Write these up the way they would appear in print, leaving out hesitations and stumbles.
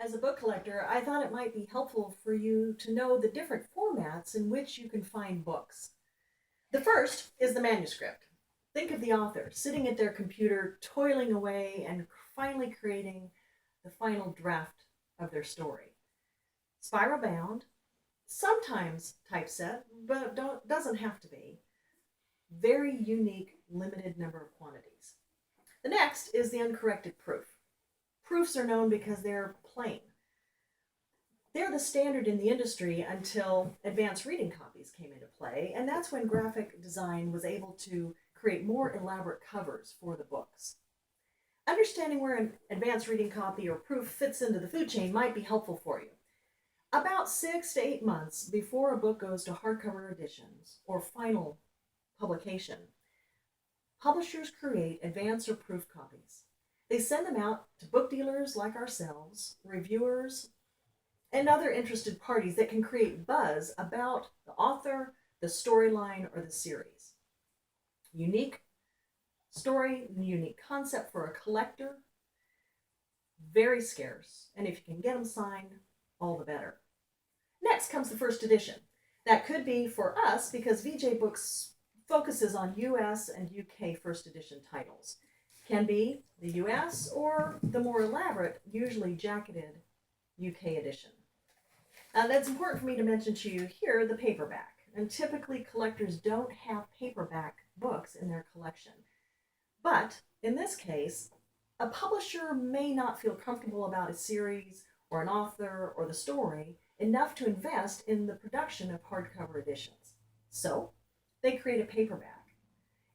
As a book collector, I thought it might be helpful for you to know the different formats in which you can find books. The first is the manuscript. Think of the author sitting at their computer, toiling away, and finally creating the final draft of their story. Spiral bound, sometimes typeset, but doesn't have to be. Very unique, limited number of quantities. The next is the uncorrected proof. Proofs are known because they're plain. They're the standard in the industry until advanced reading copies came into play, and that's when graphic design was able to create more elaborate covers for the books. Understanding where an advanced reading copy or proof fits into the food chain might be helpful for you. About 6 to 8 months before a book goes to hardcover editions or final publication, publishers create advanced or proof copies. They send them out to book dealers like ourselves, reviewers, and other interested parties that can create buzz about the author, the storyline, or the series. Unique story, unique concept for a collector, very scarce, and if you can get them signed, all the better. Next comes the first edition. That could be for us because VJ Books focuses on US and UK first edition titles. Can be the US or the more elaborate, usually jacketed UK edition. That's important for me to mention to you here the paperback. And typically collectors don't have paperback books in their collection. But in this case, a publisher may not feel comfortable about a series or an author or the story enough to invest in the production of hardcover editions. So they create a paperback.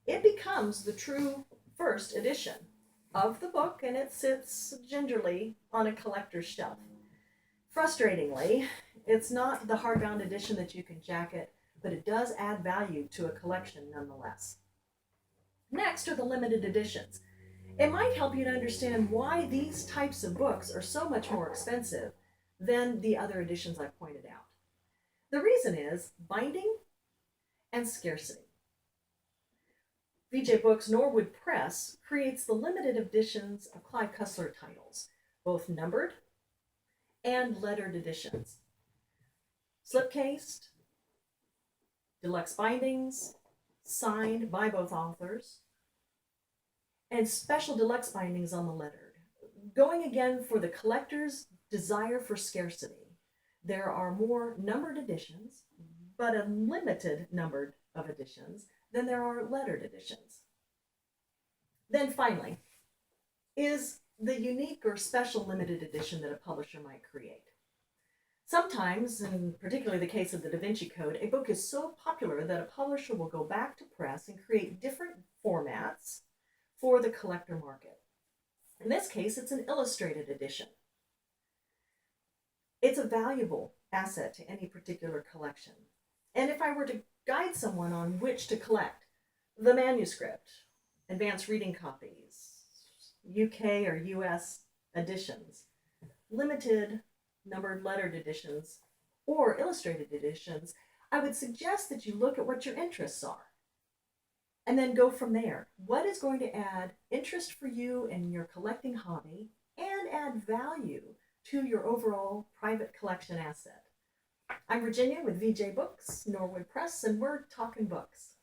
It becomes the true first edition of the book, and it sits gingerly on a collector's shelf. Frustratingly, it's not the hardbound edition that you can jacket, but it does add value to a collection nonetheless. Next are the limited editions. It might help you to understand why these types of books are so much more expensive than the other editions I pointed out. The reason is binding and scarcity. VJ Books Norwood Press creates the limited editions of Clive Cussler titles, both numbered and lettered editions. Slipcased, deluxe bindings, signed by both authors, and special deluxe bindings on the lettered. Going again for the collector's desire for scarcity, there are more numbered editions, but a limited number of editions than there are lettered editions. Then finally, is the unique or special limited edition that a publisher might create. Sometimes, and particularly the case of the Da Vinci Code, a book is so popular that a publisher will go back to press and create different formats for the collector market. In this case, it's an illustrated edition. It's a valuable asset to any particular collection. And if I were to guide someone on which to collect, the manuscript, advanced reading copies, UK or US editions, limited numbered lettered editions, or illustrated editions, I would suggest that you look at what your interests are and then go from there. What is going to add interest for you in your collecting hobby and add value to your overall private collection asset? I'm Virginia with VJ Books, Norwood Press, and we're talking books.